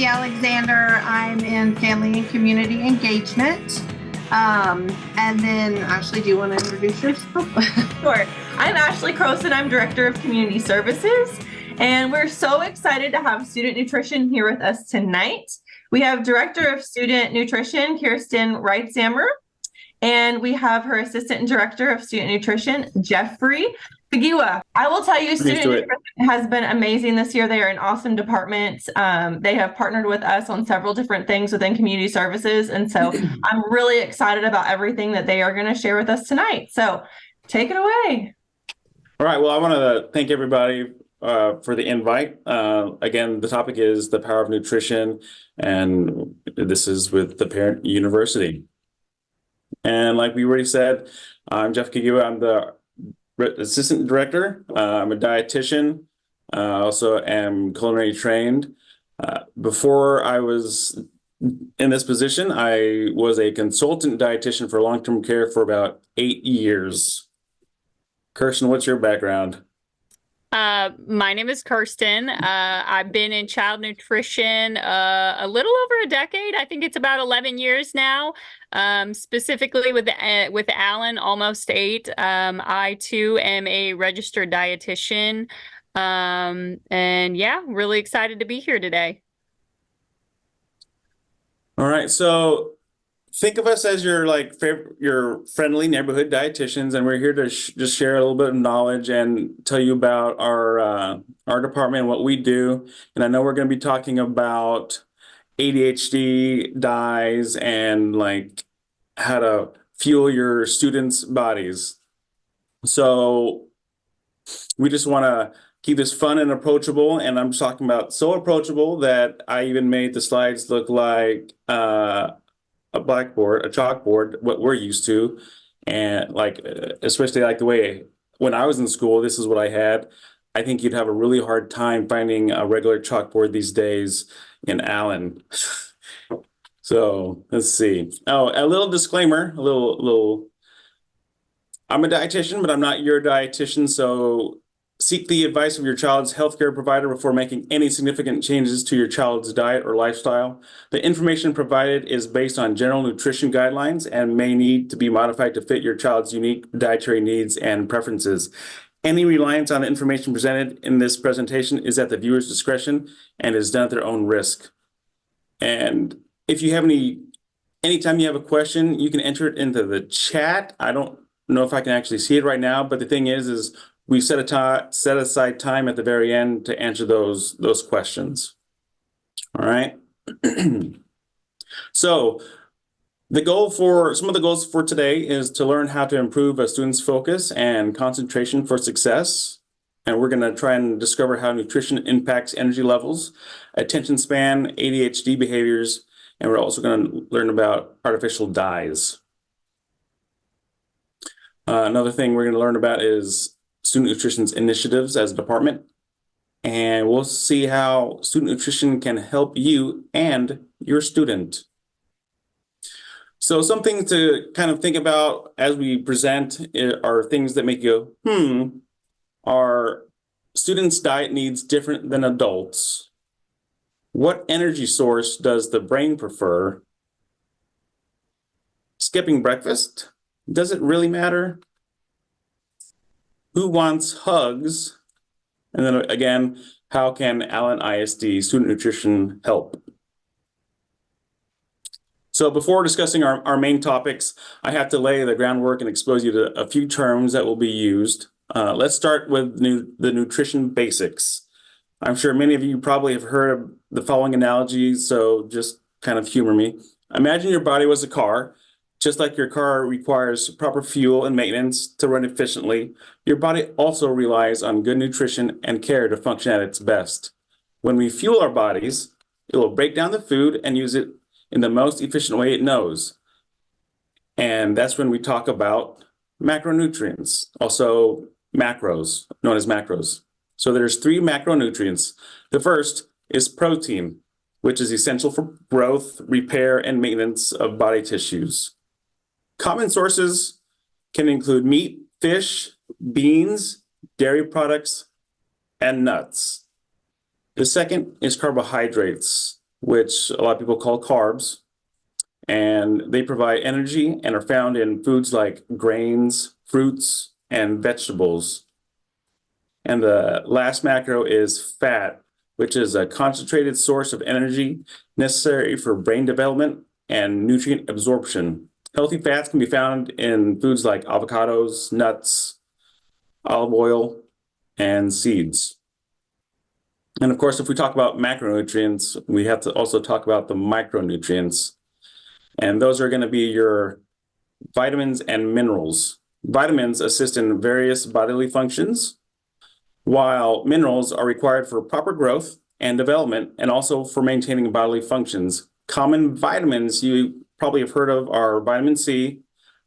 Tracy Alexander. I'm in family and community engagement. And then Ashley, do you want to introduce yourself? Sure. I'm Ashley Croson. I'm Director of Community Services, and we're so excited to have Student Nutrition here with us tonight. We have Director of Student Nutrition, Kirsten Reitzammer, and we have her Assistant Director of Student Nutrition, Jeffrey Fagiwa. I will tell you, Student Nutrition has been amazing this year. They are an awesome department. They have partnered with us on several different things within community services. And so I'm really excited about everything that they are going to share with us tonight. So take it away. All right. Well, I want to thank everybody for the invite. Again, the topic is the power of nutrition, and this is with the Parent University. And like we already said, I'm Jeff Fagiwa. I'm the Assistant Director. I'm a dietitian. Also am culinary trained. Before I was in this position, I was a consultant dietitian for long-term care for about 8 years. Kirsten, what's your background? My name is Kirsten. I've been in child nutrition a little over a decade. I think it's about 11 years now. Specifically with Alan, almost 8. I too am a registered dietitian. And yeah, really excited to be here today. All right, so think of us as your friendly neighborhood dietitians, and we're here to just share a little bit of knowledge and tell you about our department and what we do. And I know we're going to be talking about ADHD, dyes, and like how to fuel your students' bodies. So we just want to keep this fun and approachable. And I'm talking about so approachable that I even made the slides look like a blackboard, a chalkboard, what we're used to. And like, especially like the way when I was in school, this is what I had. I think you'd have a really hard time finding a regular chalkboard these days in Allen. So let's see. Oh, a little disclaimer, I'm a dietitian, but I'm not your dietitian. So seek the advice of your child's healthcare provider before making any significant changes to your child's diet or lifestyle. The information provided is based on general nutrition guidelines and may need to be modified to fit your child's unique dietary needs and preferences. Any reliance on the information presented in this presentation is at the viewer's discretion and is done at their own risk. And if you have anytime you have a question, you can enter it into the chat. I don't know if I can actually see it right now, but the thing is we set aside time at the very end to answer those questions. All right. So some of the goals for today is to learn how to improve a student's focus and concentration for success. And we're going to try and discover how nutrition impacts energy levels, attention span, ADHD behaviors, and we're also going to learn about artificial dyes. Another thing we're going to learn about is student nutrition's initiatives as a department. And we'll see how student nutrition can help you and your student. So some things to kind of think about as we present are things that make you go, Are students' diet needs different than adults? What energy source does the brain prefer? Skipping breakfast, does it really matter? Who wants hugs? And then again, how can Allen ISD student nutrition help? So before discussing our main topics, I have to lay the groundwork and expose you to a few terms that will be used. Let's start with the nutrition basics. I'm sure many of you probably have heard of the following analogies, so just kind of humor me. Imagine your body was a car. Just like your car requires proper fuel and maintenance to run efficiently, your body also relies on good nutrition and care to function at its best. When we fuel our bodies, it will break down the food and use it in the most efficient way it knows. And that's when we talk about macronutrients, also macros, known as macros. So there's 3 macronutrients. The first is protein, which is essential for growth, repair, and maintenance of body tissues. Common sources can include meat, fish, beans, dairy products, and nuts. The second is carbohydrates, which a lot of people call carbs. And they provide energy and are found in foods like grains, fruits, and vegetables. And the last macro is fat, which is a concentrated source of energy necessary for brain development and nutrient absorption. Healthy fats can be found in foods like avocados, nuts, olive oil, and seeds. And of course, if we talk about macronutrients, we have to also talk about the micronutrients. And those are going to be your vitamins and minerals. Vitamins assist in various bodily functions, while minerals are required for proper growth and development, and also for maintaining bodily functions. Common vitamins you probably have heard of are vitamin C,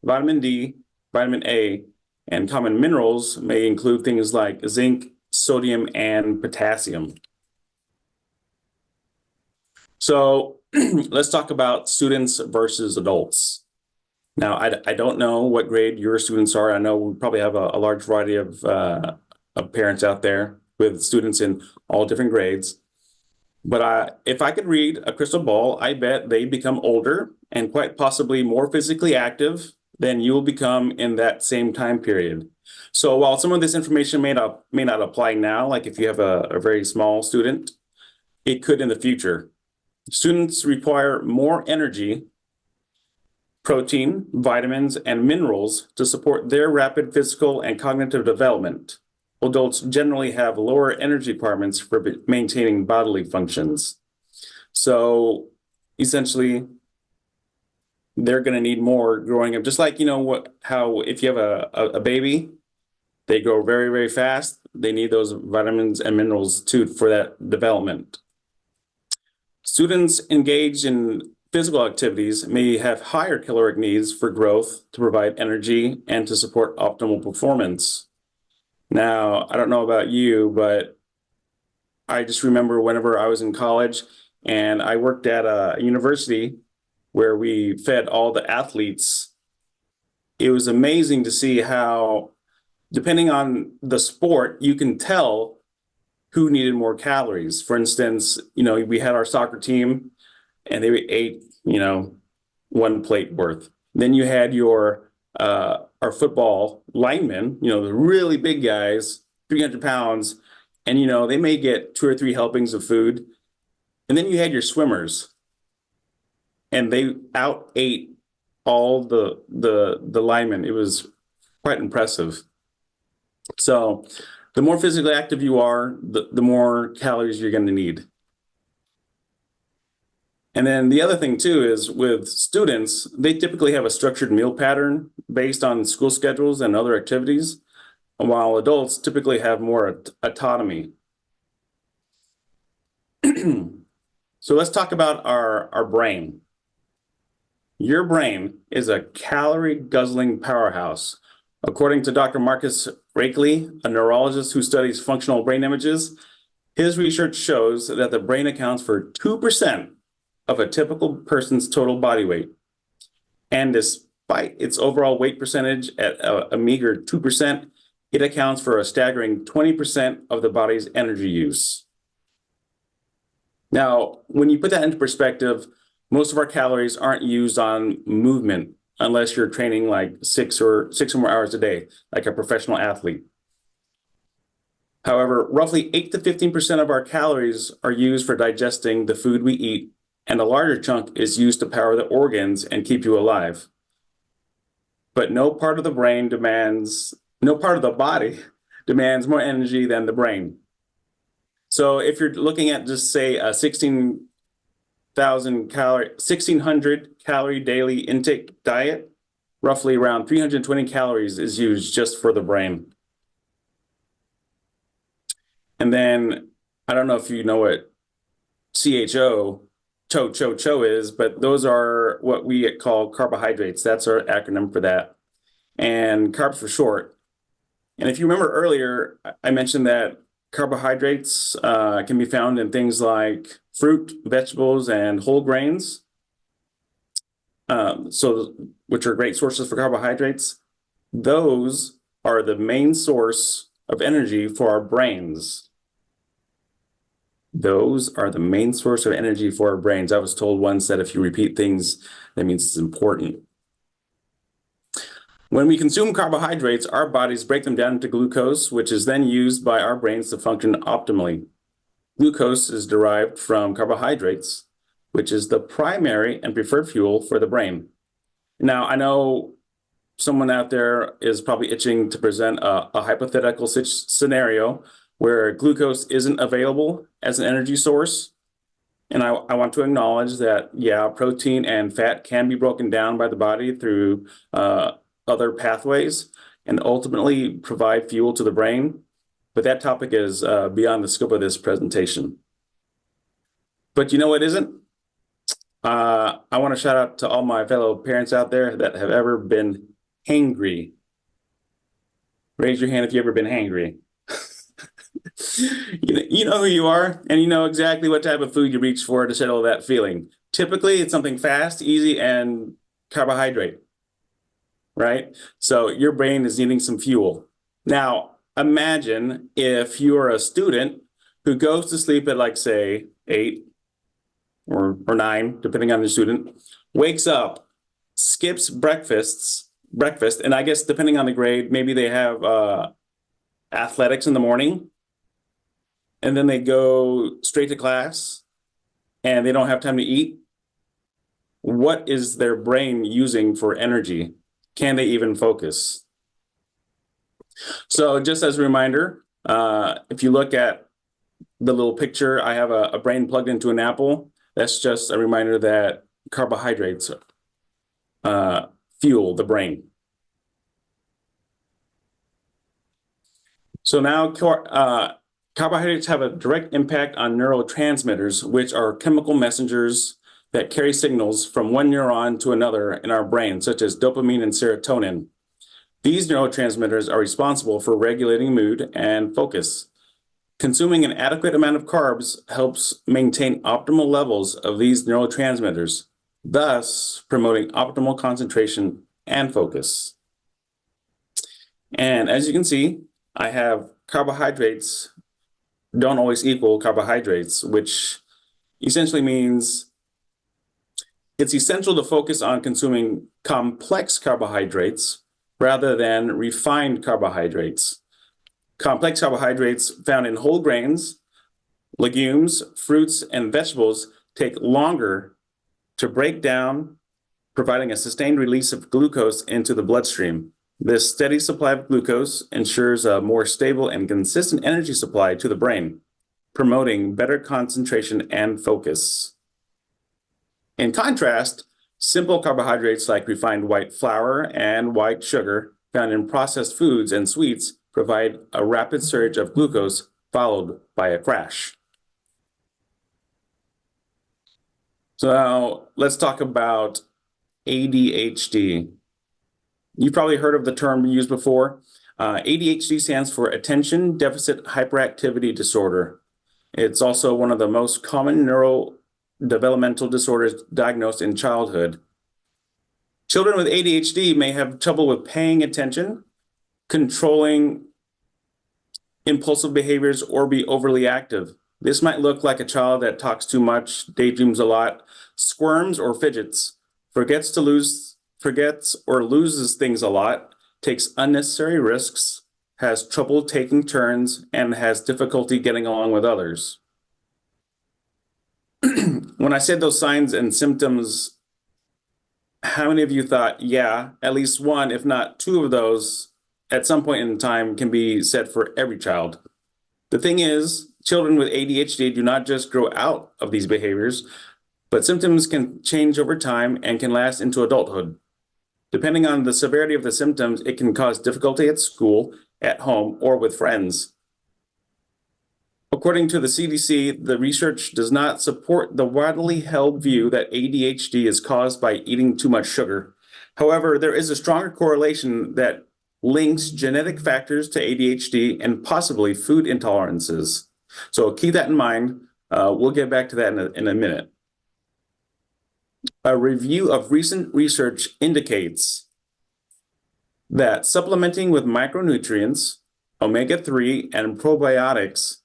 vitamin D, vitamin A, and common minerals may include things like zinc, sodium, and potassium. So let's talk about students versus adults. Now, I don't know what grade your students are. I know we probably have a large variety of parents out there with students in all different grades. But if I could read a crystal ball, I bet they become older and quite possibly more physically active than you will become in that same time period. So while some of this information may not apply now, like if you have a very small student, it could in the future. Students require more energy, protein, vitamins, and minerals to support their rapid physical and cognitive development. Adults generally have lower energy requirements for maintaining bodily functions. So essentially, they're going to need more growing up. Just like, how if you have a baby, they grow very, very fast. They need those vitamins and minerals too for that development. Students engaged in physical activities may have higher caloric needs for growth to provide energy and to support optimal performance. Now, I don't know about you, but I just remember whenever I was in college and I worked at a university where we fed all the athletes, it was amazing to see how, depending on the sport, you can tell who needed more calories. For instance, we had our soccer team and they ate, one plate worth. Then you had our football linemen, the really big guys, 300 pounds, and, they may get 2 or 3 helpings of food. And then you had your swimmers, and they out-ate all the linemen. It was quite impressive. So the more physically active you are, the more calories you're going to need. And then the other thing too is with students, they typically have a structured meal pattern based on school schedules and other activities, while adults typically have more autonomy. So let's talk about our brain. Your brain is a calorie-guzzling powerhouse. According to Dr. Marcus Raichle, a neurologist who studies functional brain images, his research shows that the brain accounts for 2% of a typical person's total body weight. And despite its overall weight percentage at a meager 2%, it accounts for a staggering 20% of the body's energy use. Now, when you put that into perspective, most of our calories aren't used on movement unless you're training like 6 or more hours a day, like a professional athlete. However, roughly 8 to 15% of our calories are used for digesting the food we eat, and a larger chunk is used to power the organs and keep you alive. But no part of the body demands more energy than the brain. So if you're looking at just say a 1,600 calorie daily intake diet, roughly around 320 calories is used just for the brain. And then, I don't know if you know what CHO is, but those are what we call carbohydrates. That's our acronym for that. And carbs for short. And if you remember earlier, I mentioned that carbohydrates can be found in things like fruit, vegetables, and whole grains. Which are great sources for carbohydrates. Those are the main source of energy for our brains. Those are the main source of energy for our brains. I was told once that if you repeat things, that means it's important. When we consume carbohydrates, our bodies break them down into glucose, which is then used by our brains to function optimally. Glucose is derived from carbohydrates, which is the primary and preferred fuel for the brain. Now, I know someone out there is probably itching to present a hypothetical scenario where glucose isn't available as an energy source. And I want to acknowledge that, yeah, protein and fat can be broken down by the body through other pathways and ultimately provide fuel to the brain. But that topic is beyond the scope of this presentation. But you know what isn't? I want to shout out to all my fellow parents out there that have ever been hangry. Raise your hand if you've ever been hangry. You know who you are, and you know exactly what type of food you reach for to settle that feeling. Typically, it's something fast, easy, and carbohydrate, right? So your brain is needing some fuel. Now, imagine if you're a student who goes to sleep at, like, say, 8 or 9, depending on the student, wakes up, skips breakfast, and I guess depending on the grade, maybe they have athletics in the morning, and then they go straight to class, and they don't have time to eat. What is their brain using for energy? Can they even focus? So just as a reminder, if you look at the little picture, I have a brain plugged into an apple. That's just a reminder that carbohydrates fuel the brain. So now carbohydrates have a direct impact on neurotransmitters, which are chemical messengers that carry signals from one neuron to another in our brain, such as dopamine and serotonin. These neurotransmitters are responsible for regulating mood and focus. Consuming an adequate amount of carbs helps maintain optimal levels of these neurotransmitters, thus promoting optimal concentration and focus. And as you can see, I have carbohydrates don't always equal carbohydrates, which essentially means it's essential to focus on consuming complex carbohydrates rather than refined carbohydrates. Complex carbohydrates found in whole grains, legumes, fruits, and vegetables take longer to break down, providing a sustained release of glucose into the bloodstream. This steady supply of glucose ensures a more stable and consistent energy supply to the brain, promoting better concentration and focus. In contrast, simple carbohydrates like refined white flour and white sugar found in processed foods and sweets provide a rapid surge of glucose followed by a crash. So now let's talk about ADHD. You've probably heard of the term used before. ADHD stands for Attention Deficit Hyperactivity Disorder. It's also one of the most common neurodevelopmental disorders diagnosed in childhood. Children with ADHD may have trouble with paying attention, controlling impulsive behaviors, or be overly active. This might look like a child that talks too much, daydreams a lot, squirms or fidgets, forgets or loses things a lot, takes unnecessary risks, has trouble taking turns, and has difficulty getting along with others. When I said those signs and symptoms, how many of you thought, yeah, at least one, if not two of those at some point in time can be said for every child? The thing is, children with ADHD do not just grow out of these behaviors, but symptoms can change over time and can last into adulthood. Depending on the severity of the symptoms, it can cause difficulty at school, at home, or with friends. According to the CDC, the research does not support the widely held view that ADHD is caused by eating too much sugar. However, there is a stronger correlation that links genetic factors to ADHD and possibly food intolerances. So keep that in mind. We'll get back to that in a minute. A review of recent research indicates that supplementing with micronutrients, omega-3, and probiotics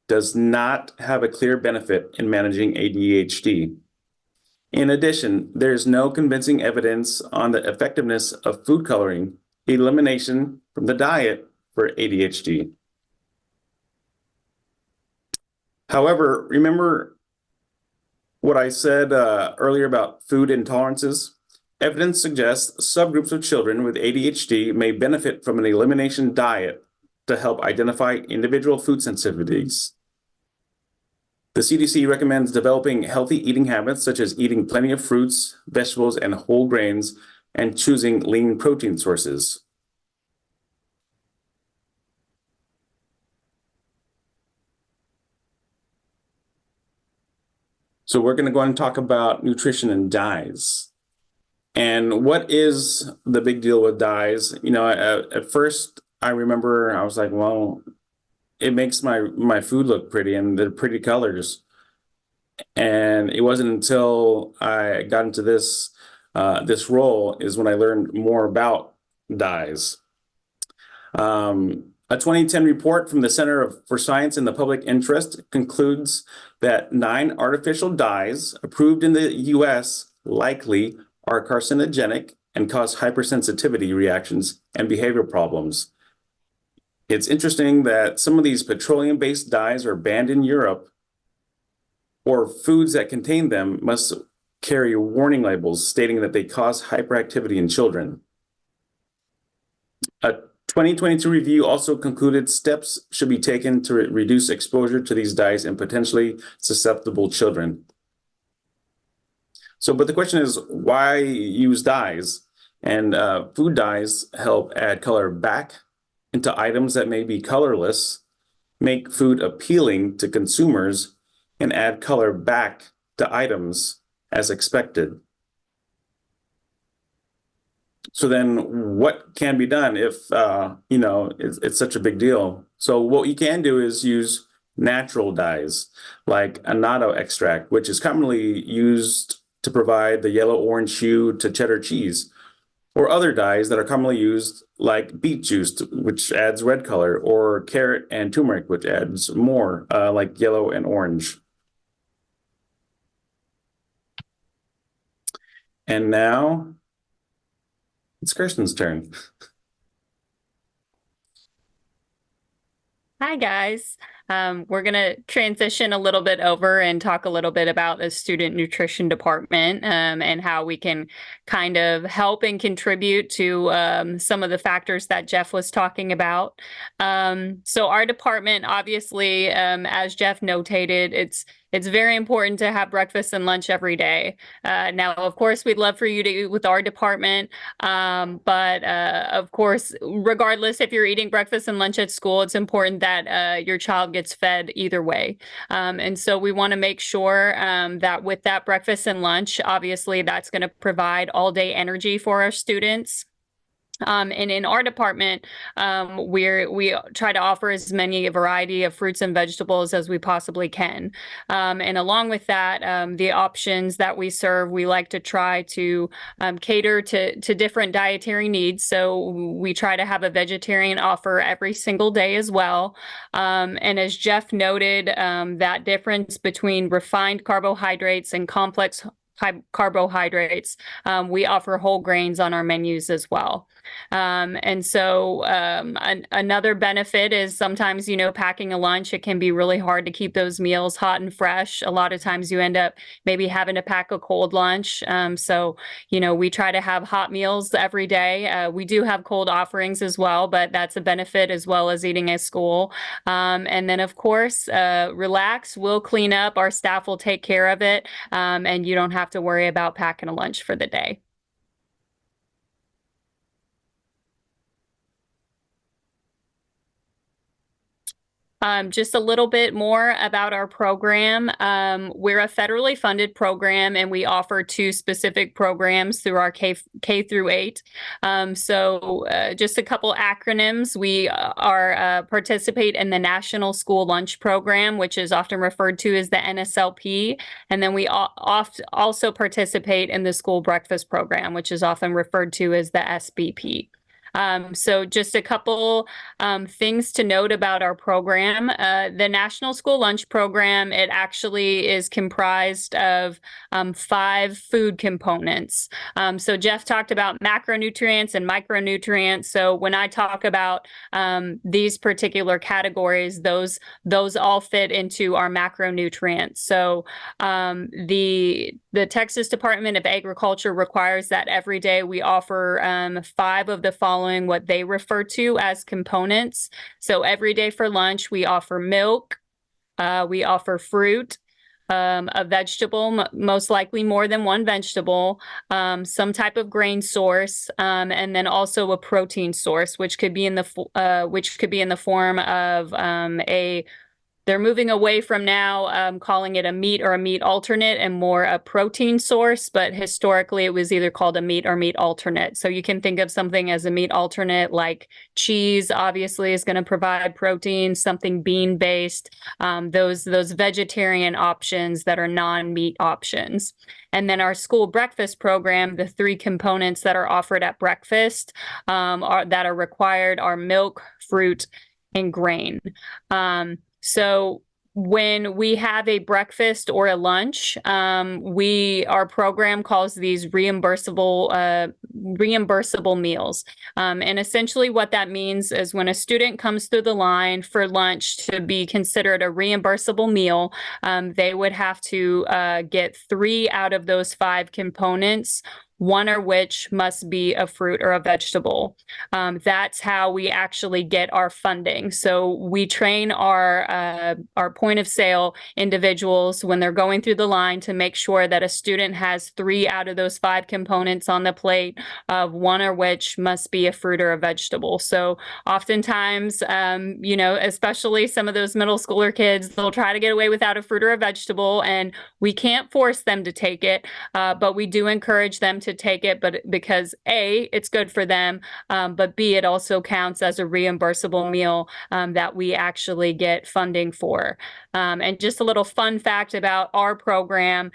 does not have a clear benefit in managing ADHD. In addition, there's no convincing evidence on the effectiveness of food coloring elimination from the diet for ADHD. However, remember what I said earlier about food intolerances? Evidence suggests subgroups of children with ADHD may benefit from an elimination diet to help identify individual food sensitivities. The CDC recommends developing healthy eating habits, such as eating plenty of fruits, vegetables, and whole grains, and choosing lean protein sources. So we're going to go and talk about nutrition and dyes. And what is the big deal with dyes? You know, at first I remember I was like, well, it makes my food look pretty and they're pretty colors. And it wasn't until I got into this role is when I learned more about dyes. A 2010 report from the Center for Science in the Public Interest concludes that 9 artificial dyes approved in the US likely are carcinogenic and cause hypersensitivity reactions and behavior problems. It's interesting that some of these petroleum-based dyes are banned in Europe, or foods that contain them must carry warning labels stating that they cause hyperactivity in children. A 2022 review also concluded steps should be taken to reduce exposure to these dyes in potentially susceptible children. So, but the question is, why use dyes? And food dyes help add color back into items that may be colorless, make food appealing to consumers, and add color back to items as expected. So then what can be done if, you know, it's such a big deal? So what you can do is use natural dyes like annatto extract, which is commonly used to provide the yellow-orange hue to cheddar cheese, or other dyes that are commonly used like beet juice, which adds red color, or carrot and turmeric, which adds more like yellow and orange. And now it's Kirsten's turn. Hi, guys. We're going to transition a little bit over and talk a little bit about the student nutrition department and how we can kind of help and contribute to some of the factors that Jeff was talking about. So our department, obviously, as Jeff notated, it's very important to have breakfast and lunch every day. Now, of course, we'd love for you to eat with our department, but of course, regardless if you're eating breakfast and lunch at school, it's important that your child gets fed either way. And so we want to make sure that with that breakfast and lunch, obviously, that's going to provide all day energy for our students. And in our department, we try to offer as many a variety of fruits and vegetables as we possibly can. And along with that, the options that we serve, we like to try to cater to different dietary needs. So we try to have a vegetarian offer every single day as well. And as Jeff noted, that difference between refined carbohydrates and complex carbohydrates, we offer whole grains on our menus as well. And so another benefit is sometimes, you know, packing a lunch, it can be really hard to keep those meals hot and fresh. A lot of times you end up maybe having to pack a cold lunch. So, you know, we try to have hot meals every day. We do have cold offerings as well, but that's a benefit as well as eating at school. And then, of course, relax, we'll clean up, our staff will take care of it, and you don't have to worry about packing a lunch for the day. Just a little bit more about our program. We're a federally funded program, and we offer 2 specific programs through our K through 8. So just a couple acronyms. We are participate in the National School Lunch Program, which is often referred to as the NSLP. And then we also participate in the School Breakfast Program, which is often referred to as the SBP. So just a couple things to note about our program. The National School Lunch Program, it actually is comprised of 5 food components. So Jeff talked about macronutrients and micronutrients. So when I talk about these particular categories, those all fit into our macronutrients. So the Texas Department of Agriculture requires that every day we offer 5 of the following, what they refer to as components. So every day for lunch, we offer milk, we offer fruit, a vegetable, most likely more than one vegetable, some type of grain source, and then also a protein source, which could be in the form of they're moving away from now calling it a meat or a meat alternate and more a protein source, but historically it was either called a meat or meat alternate. So you can think of something as a meat alternate, like cheese obviously is going to provide protein, something bean-based, those vegetarian options that are non-meat options. And then our school breakfast program, the 3 components that are offered at breakfast that are required are milk, fruit, and grain. So when we have a breakfast or a lunch, our program calls these reimbursable meals. And essentially what that means is when a student comes through the line for lunch to be considered a reimbursable meal, they would have to get 3 out of those 5 components, one or which must be a fruit or a vegetable. That's how we actually get our funding. So we train our point of sale individuals when they're going through the line to make sure that a student has 3 out of those 5 components on the plate, one or which must be a fruit or a vegetable. So oftentimes, especially some of those middle schooler kids, they'll try to get away without a fruit or a vegetable, and we can't force them to take it, but we do encourage them to take it, but because A, it's good for them, but B, it also counts as a reimbursable meal that we actually get funding for. And just a little fun fact about our program,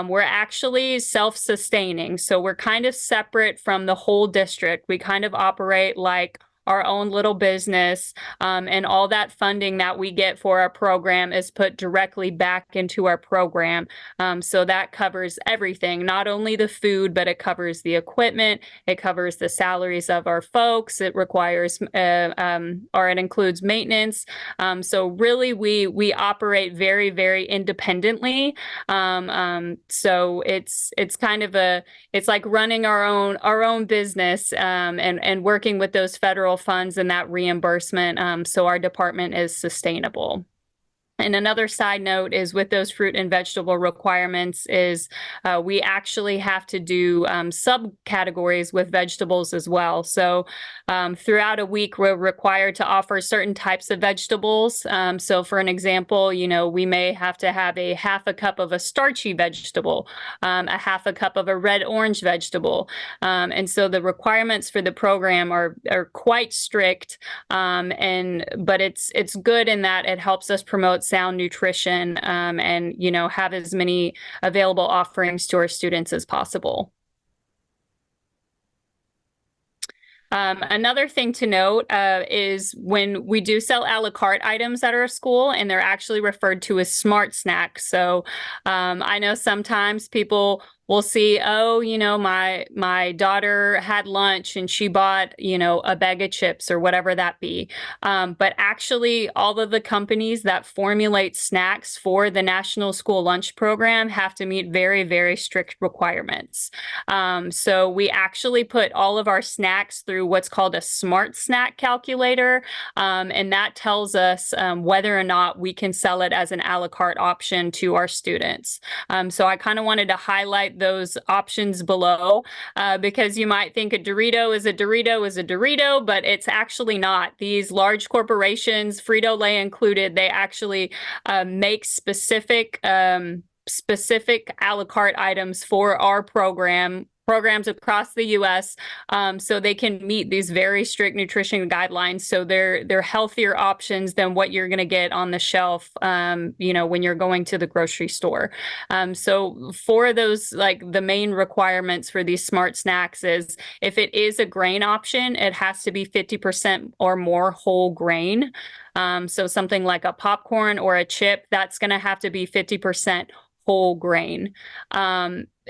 we're actually self-sustaining. So we're kind of separate from the whole district. We kind of operate like our own little business, and all that funding that we get for our program is put directly back into our program. So that covers everything, not only the food, but it covers the equipment, it covers the salaries of our folks, it requires, or it includes maintenance. So really we operate very, very independently. So it's kind of it's like running our own business, and working with those federal funds and that reimbursement, so our department is sustainable. And another side note is with those fruit and vegetable requirements is we actually have to do subcategories with vegetables as well. So throughout a week, we're required to offer certain types of vegetables. So for an example, we may have to have a half a cup of a starchy vegetable, a half a cup of a red-orange vegetable. And so the requirements for the program are quite strict, but it's good in that it helps us promote sound nutrition, and have as many available offerings to our students as possible. Another thing to note is when we do sell a la carte items at our school, and they're actually referred to as smart snacks. So I know sometimes people will see, my daughter had lunch and she bought, a bag of chips or whatever that be. But actually, all of the companies that formulate snacks for the National School Lunch Program have to meet very, very strict requirements. So we actually put all of our snacks through what's called a smart snack calculator, and that tells us whether or not we can sell it as an a la carte option to our students. So I kind of wanted to highlight those options below, because you might think a Dorito is a Dorito, but it's actually not. These large corporations, Frito-Lay included, they actually make specific a la carte items for our program programs across the U.S. So they can meet these very strict nutrition guidelines. So they're healthier options than what you're going to get on the shelf, when you're going to the grocery store. So for those, like the main requirements for these smart snacks is if it is a grain option, it has to be 50% or more whole grain. So something like a popcorn or a chip, that's going to have to be 50% whole grain.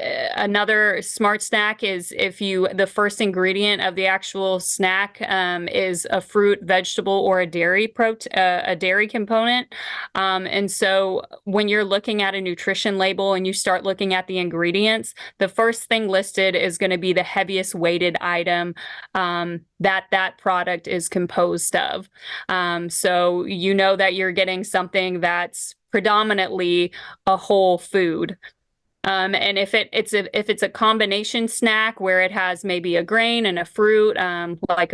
Another smart snack is if the first ingredient of the actual snack is a fruit, vegetable, or a dairy component. And so when you're looking at a nutrition label and you start looking at the ingredients, the first thing listed is going to be the heaviest weighted item that product is composed of. So you know that you're getting something that's predominantly a whole food. And if it's a combination snack where it has maybe a grain and a fruit, like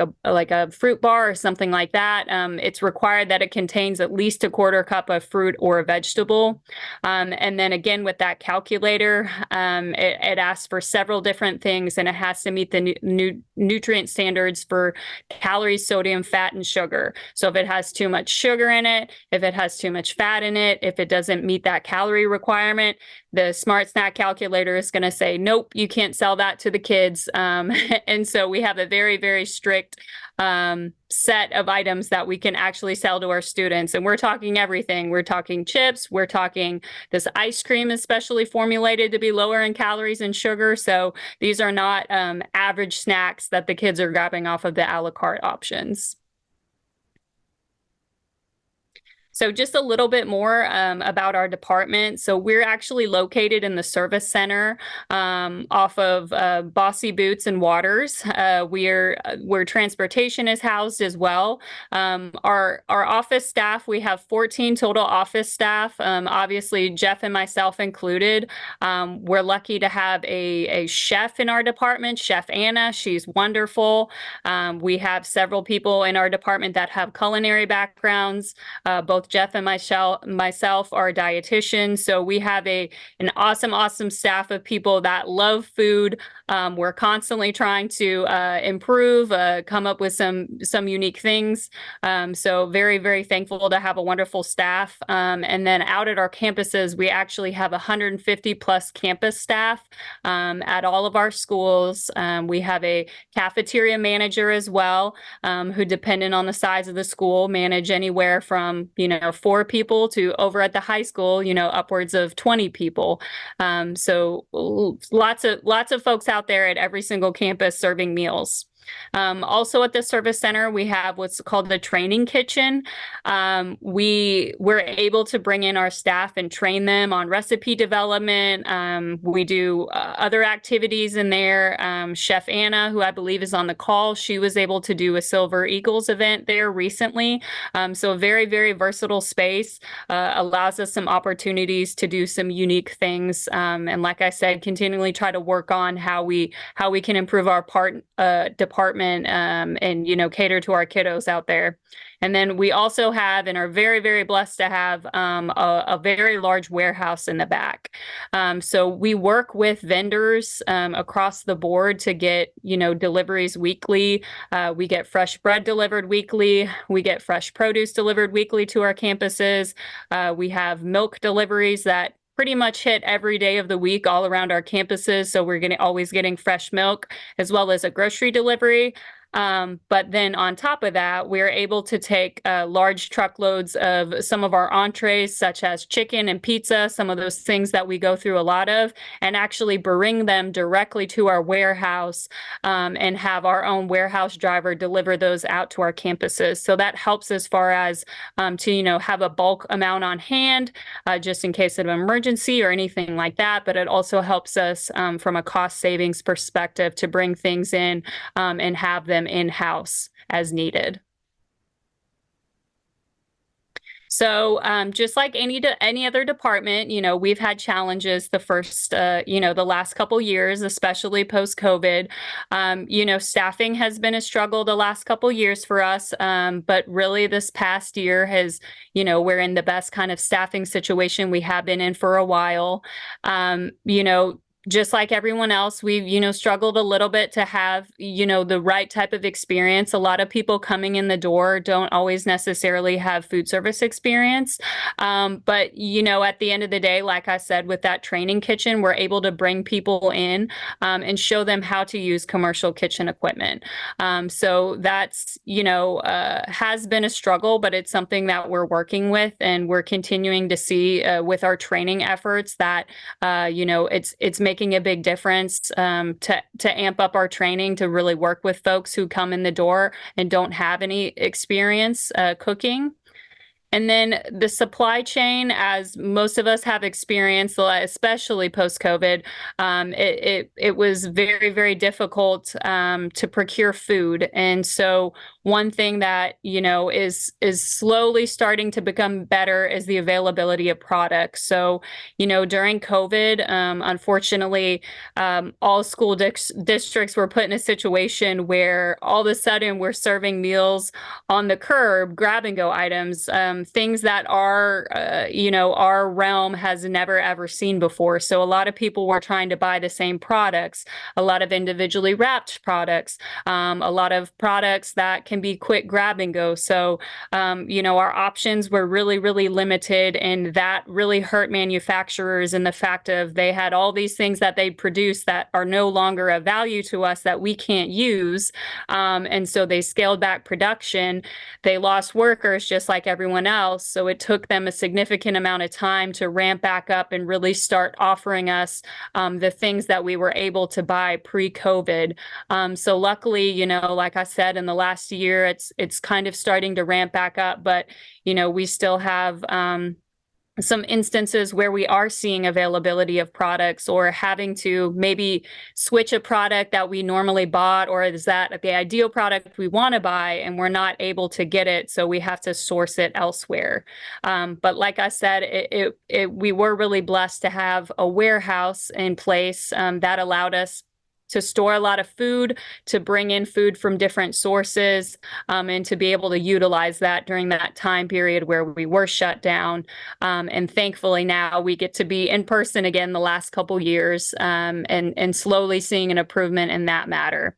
a fruit bar or something like that, it's required that it contains at least a quarter cup of fruit or a vegetable. And then again, with that calculator, it asks for several different things, and it has to meet the nutrient standards for calories, sodium, fat, and sugar. So if it has too much sugar in it, if it has too much fat in it, if it doesn't meet that calorie requirement, the smart snack calculator is going to say, nope, you can't sell that to the kids. And so we have a very, very strict set of items that we can actually sell to our students. And we're talking everything. We're talking chips. We're talking this ice cream is specially formulated to be lower in calories and sugar. So these are not average snacks that the kids are grabbing off of the a la carte options. So just a little bit more about our department. So we're actually located in the service center off of Bossy Boots and Waters. Where transportation is housed as well. Our office staff, we have 14 total office staff, obviously Jeff and myself included. We're lucky to have a chef in our department, Chef Anna. She's wonderful. We have several people in our department that have culinary backgrounds, both Jeff and myself are dietitians. So we have an awesome staff of people that love food. We're constantly trying to improve, come up with some unique things. So very, very thankful to have a wonderful staff. And then out at our campuses, we actually have 150 plus campus staff at all of our schools. We have a cafeteria manager as well, who, depending on the size of the school, manage anywhere from 4 people to over at the high school, upwards of 20 people. So lots of folks out there at every single campus serving meals. Also at the service center, we have what's called the training kitchen. We're able to bring in our staff and train them on recipe development. We do other activities in there. Chef Anna, who I believe is on the call, she was able to do a Silver Eagles event there recently. So a very, very versatile space, allows us some opportunities to do some unique things. And like I said, continually try to work on how we can improve our department and cater to our kiddos out there. And then we also have and are very, very blessed to have a very large warehouse in the back. So we work with vendors across the board to get, deliveries weekly. We get fresh bread delivered weekly. We get fresh produce delivered weekly to our campuses. We have milk deliveries that pretty much hit every day of the week all around our campuses. So we're always getting fresh milk, as well as a grocery delivery. But then on top of that, we're able to take large truckloads of some of our entrees, such as chicken and pizza, some of those things that we go through a lot of, and actually bring them directly to our warehouse and have our own warehouse driver deliver those out to our campuses. So that helps as far as to, have a bulk amount on hand, just in case of an emergency or anything like that. But it also helps us from a cost savings perspective to bring things in and have them in-house as needed. So just like any other department, we've had challenges the first, the last couple years, especially post-COVID. Staffing has been a struggle the last couple years for us, but really this past year has, we're in the best kind of staffing situation we have been in for a while. just like everyone else, we've, struggled a little bit to have, the right type of experience. A lot of people coming in the door don't always necessarily have food service experience. But, at the end of the day, like I said, with that training kitchen, we're able to bring people in and show them how to use commercial kitchen equipment. So that's, has been a struggle, but it's something that we're working with, and we're continuing to see with our training efforts that, it's making a big difference to amp up our training to really work with folks who come in the door and don't have any experience cooking. And then the supply chain, as most of us have experienced, especially post-COVID, it was very, very difficult to procure food. And so one thing that, is slowly starting to become better is the availability of products. So, during COVID, unfortunately, all school districts were put in a situation where all of a sudden we're serving meals on the curb, grab-and-go items, things that our realm has never ever seen before. So a lot of people were trying to buy the same products, a lot of individually wrapped products, a lot of products that can be quick grab and go. So, our options were really, really limited, and that really hurt manufacturers in the fact of they had all these things that they produce that are no longer of value to us that we can't use. And so they scaled back production. They lost workers just like everyone else. So it took them a significant amount of time to ramp back up and really start offering us the things that we were able to buy pre-COVID. So luckily, like I said, in the last year, it's kind of starting to ramp back up, but, we still have some instances where we are seeing availability of products or having to maybe switch a product that we normally bought, or is that the ideal product we want to buy and we're not able to get it, so we have to source it elsewhere. But like I said, we were really blessed to have a warehouse in place that allowed us to store a lot of food, to bring in food from different sources, and to be able to utilize that during that time period where we were shut down. And thankfully now we get to be in person again the last couple years, and slowly seeing an improvement in that matter.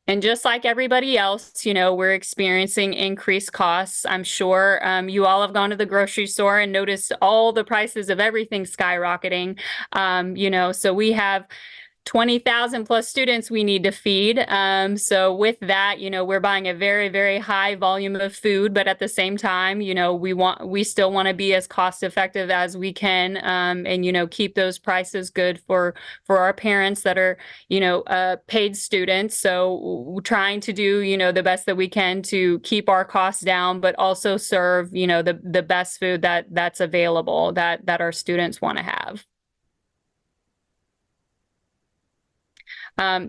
And just like everybody else, we're experiencing increased costs. I'm sure you all have gone to the grocery store and noticed all the prices of everything skyrocketing. So we have 20,000 plus students we need to feed. So with that, we're buying a very, very high volume of food, but at the same time, we still want to be as cost effective as we can, and, keep those prices good for our parents that are, paid students. So trying to do, the best that we can to keep our costs down, but also serve, the best food that's available that our students want to have.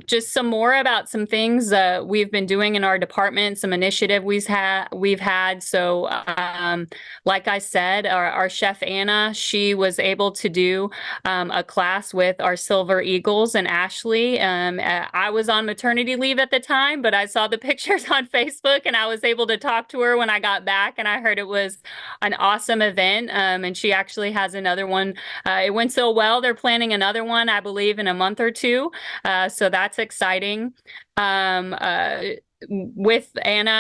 Just some more about some things we've been doing in our department, some initiative we've had. So like I said, our chef Anna, she was able to do a class with our Silver Eagles and Ashley. I was on maternity leave at the time, but I saw the pictures on Facebook and I was able to talk to her when I got back, and I heard it was an awesome event. And she actually has another one. It went so well, they're planning another one, I believe, in a month or two. So that's exciting. With Anna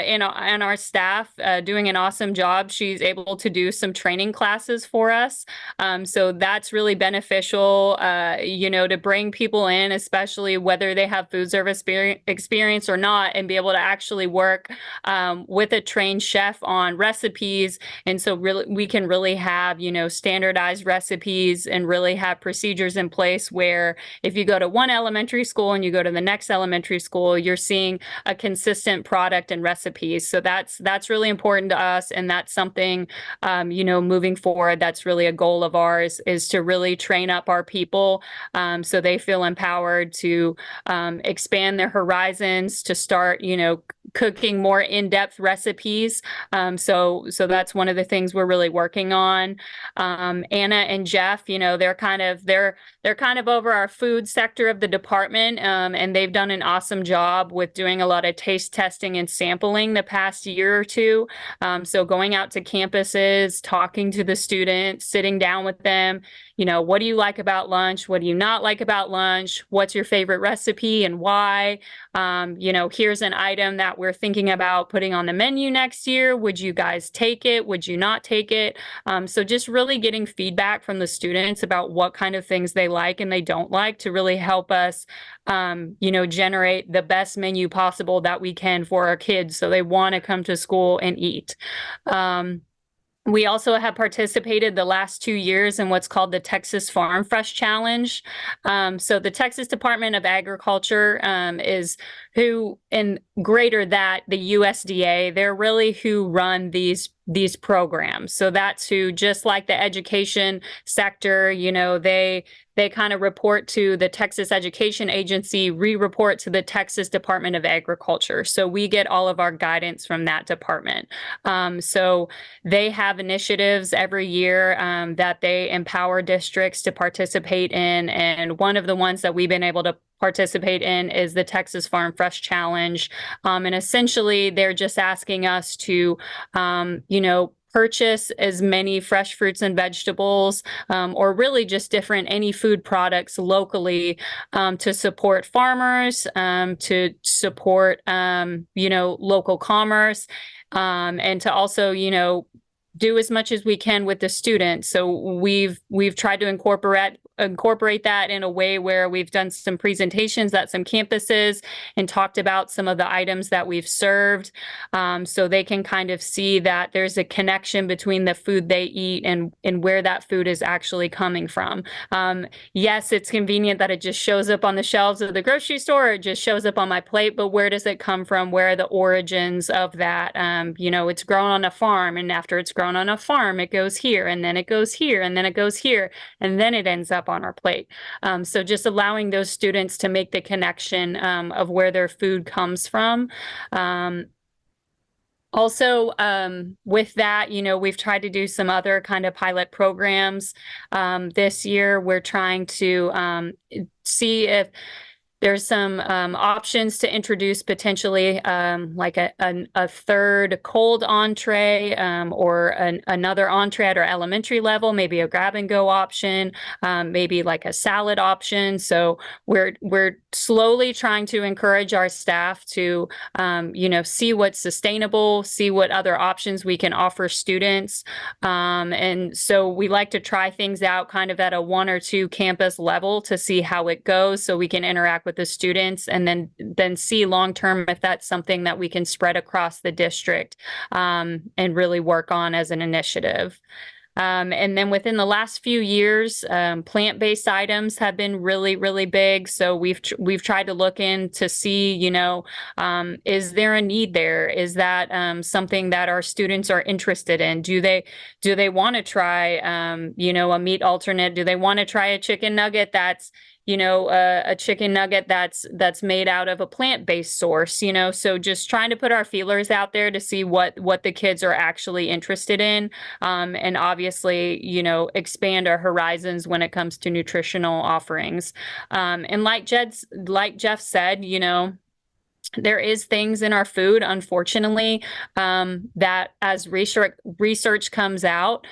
and our staff doing an awesome job, she's able to do some training classes for us. So that's really beneficial, to bring people in, especially whether they have food service experience or not, and be able to actually work with a trained chef on recipes. And so really, we can really have, standardized recipes and really have procedures in place where if you go to one elementary school and you go to the next elementary school, you're seeing a consistent product and recipes. So that's really important to us. And that's something, moving forward, that's really a goal of ours, is to really train up our people so they feel empowered to expand their horizons, to start, cooking more in-depth recipes. So that's one of the things we're really working on. Anna and Jeff, they're kind of over our food sector of the department, and they've done an awesome job with doing a lot of taste testing and sampling the past year or two. So going out to campuses, talking to the students, sitting down with them, what do you like about lunch? What do you not like about lunch? What's your favorite recipe and why? Here's an item that we're thinking about putting on the menu next year. Would you guys take it? Would you not take it? So just really getting feedback from the students about what kind of things they like and they don't like to really help us, generate the best menu possible that we can for our kids so they want to come to school and eat. We also have participated the last 2 years in what's called the Texas Farm Fresh Challenge. So the Texas Department of Agriculture is who, and greater that, the USDA, they're really who run these programs. So that's who, just like the education sector, they kind of report to the Texas Education Agency, report to the Texas Department of Agriculture. So we get all of our guidance from that department. So they have initiatives every year that they empower districts to participate in. And one of the ones that we've been able to participate in is the Texas Farm Fresh Challenge. And essentially, they're just asking us to, purchase as many fresh fruits and vegetables, or really just any food products locally, to support farmers, to support, local commerce, and to also, do as much as we can with the students. So we've tried to incorporate that in a way where we've done some presentations at some campuses and talked about some of the items that we've served, so they can kind of see that there's a connection between the food they eat and where that food is actually coming from. Yes, it's convenient that it just shows up on the shelves of the grocery store, or it just shows up on my plate, but where does it come from? Where are the origins of that? It's grown on a farm, and after it's grown on a farm, it goes here, and then it goes here, and then it goes here, and then it ends up on our plate. So just allowing those students to make the connection of where their food comes from. Also, with that, we've tried to do some other kind of pilot programs. This year, we're trying to see if there's some options to introduce potentially like a third cold entree, or another entree at our elementary level, maybe a grab and go option, maybe like a salad option. So we're slowly trying to encourage our staff to see what's sustainable, see what other options we can offer students. And so we like to try things out kind of at a 1 or 2 campus level to see how it goes, so we can interact with the students and then see long term if that's something that we can spread across the district, and really work on as an initiative. And then within the last few years, plant-based items have been really, really big. So we've tried to look in to see, is there a need there? Is that something that our students are interested in? Do they want to try, a meat alternate? Do they want to try a chicken nugget that's a chicken nugget that's made out of a plant-based source, so just trying to put our feelers out there to see what the kids are actually interested in, and obviously, expand our horizons when it comes to nutritional offerings. And like Jeff said, there is things in our food, unfortunately, that as research comes out,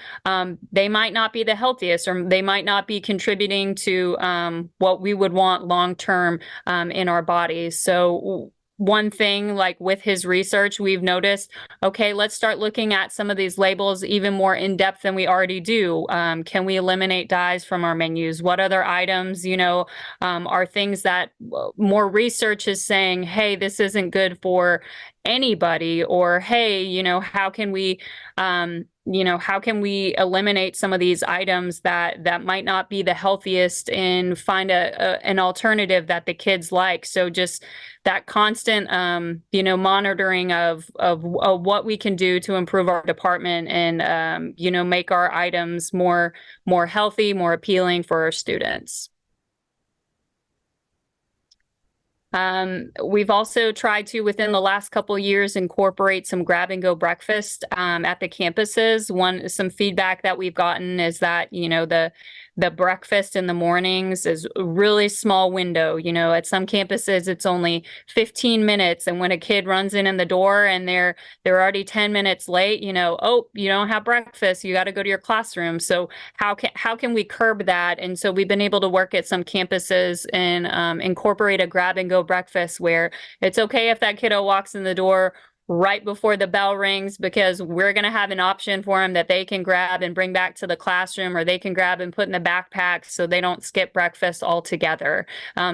they might not be the healthiest, or they might not be contributing to what we would want long term in our bodies. So one thing, like with his research, we've noticed, okay, let's start looking at some of these labels even more in depth than we already do. Can we eliminate dyes from our menus? What other items, are things that more research is saying, hey, this isn't good for anybody, or hey, how can we eliminate some of these items that might not be the healthiest and find an alternative that the kids like. So just that constant, monitoring of what we can do to improve our department and, make our items more healthy, more appealing for our students. We've also tried to, within the last couple of years, incorporate some grab and go breakfast at the campuses. Some feedback that we've gotten is that, the breakfast in the mornings is a really small window. You know, at some campuses, it's only 15 minutes. And when a kid runs in the door and they're already 10 minutes late, you know, oh, you don't have breakfast, you got to go to your classroom. So how can we curb that? And so we've been able to work at some campuses and incorporate a grab and go breakfast where it's okay if that kiddo walks in the door right before the bell rings, because we're going to have an option for them that they can grab and bring back to the classroom, or they can grab and put in the backpack so they don't skip breakfast altogether.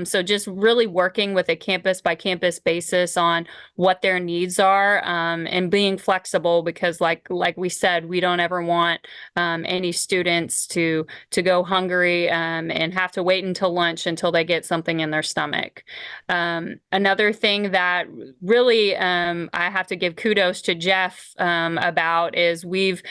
So just really working with a campus by campus basis on what their needs are, and being flexible, because like we said, we don't ever want any students to go hungry and have to wait until lunch until they get something in their stomach. Another thing that really I have to give kudos to Jeff about is we've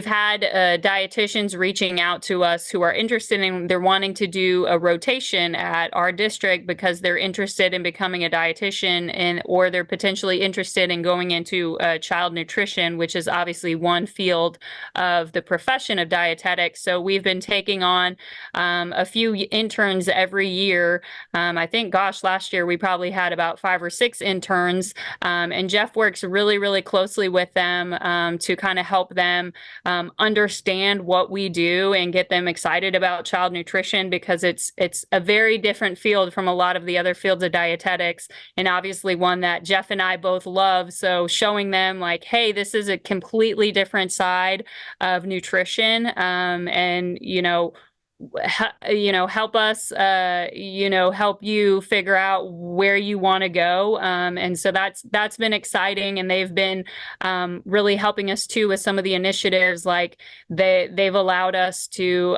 had dietitians reaching out to us who are interested in, they're wanting to do a rotation at our district because they're interested in becoming a dietitian, or they're potentially interested in going into child nutrition, which is obviously one field of the profession of dietetics. So we've been taking on a few interns every year. I think, gosh, last year we probably had about 5 or 6 interns, and Jeff works really, really closely with them to kind of help them understand what we do and get them excited about child nutrition, because it's a very different field from a lot of the other fields of dietetics, and obviously one that Jeff and I both love. So showing them like, hey, this is a completely different side of nutrition, and help us, help you figure out where you want to go. And so that's been exciting. And they've been really helping us too with some of the initiatives. Like they've allowed us to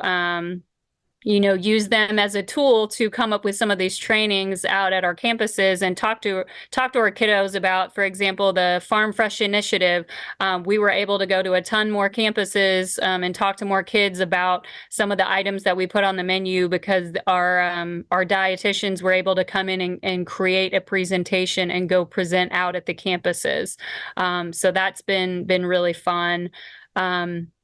use them as a tool to come up with some of these trainings out at our campuses and talk to our kiddos about, for example, the Farm Fresh initiative. We were able to go to a ton more campuses and talk to more kids about some of the items that we put on the menu, because our dietitians were able to come in and create a presentation and go present out at the campuses. So that's been really fun.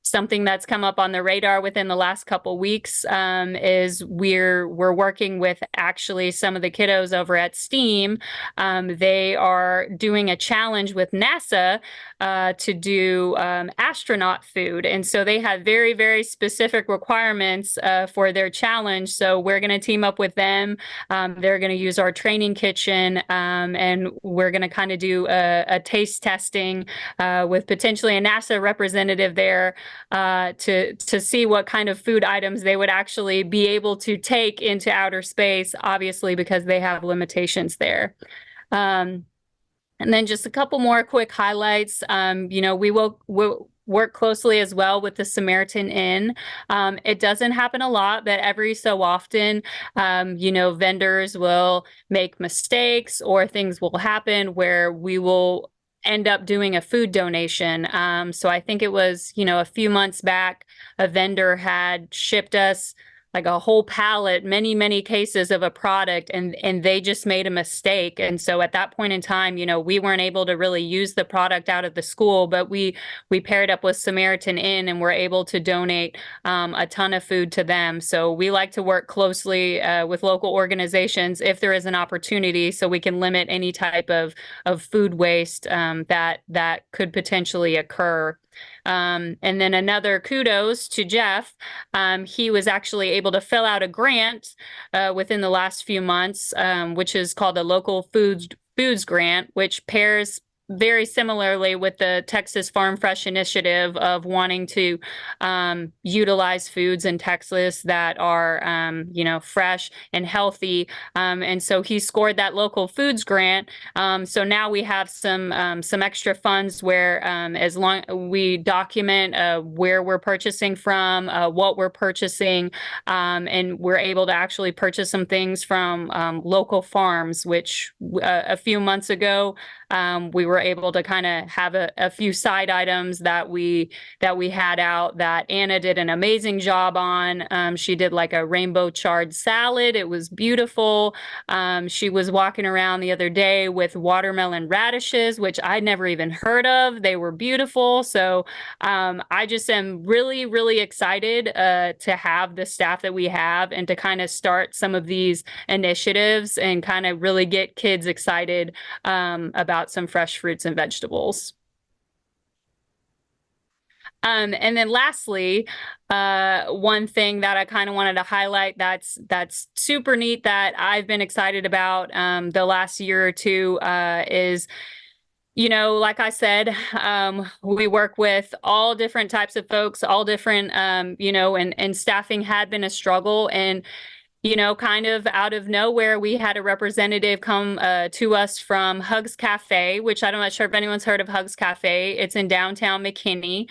Something that's come up on the radar within the last couple weeks is we're working with actually some of the kiddos over at STEAM. They are doing a challenge with NASA to do astronaut food. And so they have very, very specific requirements for their challenge. So we're going to team up with them. They're going to use our training kitchen, and we're going to kind of do a taste testing with potentially a NASA representative there to see what kind of food items they would actually be able to take into outer space, obviously, because they have limitations there. And then just a couple more quick highlights. We'll work closely as well with the Samaritan Inn. It doesn't happen a lot, but every so often, vendors will make mistakes or things will happen where we will end up doing a food donation. So I think it was, a few months back, a vendor had shipped us like a whole pallet, many, many cases of a product, and they just made a mistake. And so at that point in time, we weren't able to really use the product out of the school, but we paired up with Samaritan Inn and were able to donate a ton of food to them. So we like to work closely with local organizations if there is an opportunity, so we can limit any type of food waste that could potentially occur. And then another kudos to Jeff. He was actually able to fill out a grant within the last few months, which is called the Local Foods Grant, which pairs very similarly with the Texas Farm Fresh initiative of wanting to utilize foods in Texas that are, fresh and healthy. And so he scored that local foods grant. So now we have some extra funds where as long we document where we're purchasing from, what we're purchasing, and we're able to actually purchase some things from local farms, which a few months ago, we were able to kind of have a few side items that we had out that Anna did an amazing job on. She did like a rainbow chard salad. It was beautiful. She was walking around the other day with watermelon radishes, which I'd never even heard of. They were beautiful. So I just am really, really excited to have the staff that we have and to kind of start some of these initiatives and kind of really get kids excited about some fresh fruits and vegetables. And then lastly, one thing that I kind of wanted to highlight that's super neat that I've been excited about the last year or two is, you know, like I said, we work with all different types of folks, all different, you know, and staffing had been a struggle. And you know, kind of out of nowhere, we had a representative come to us from Hugs Cafe, which I'm not sure if anyone's heard of Hugs Cafe. It's in downtown McKinney.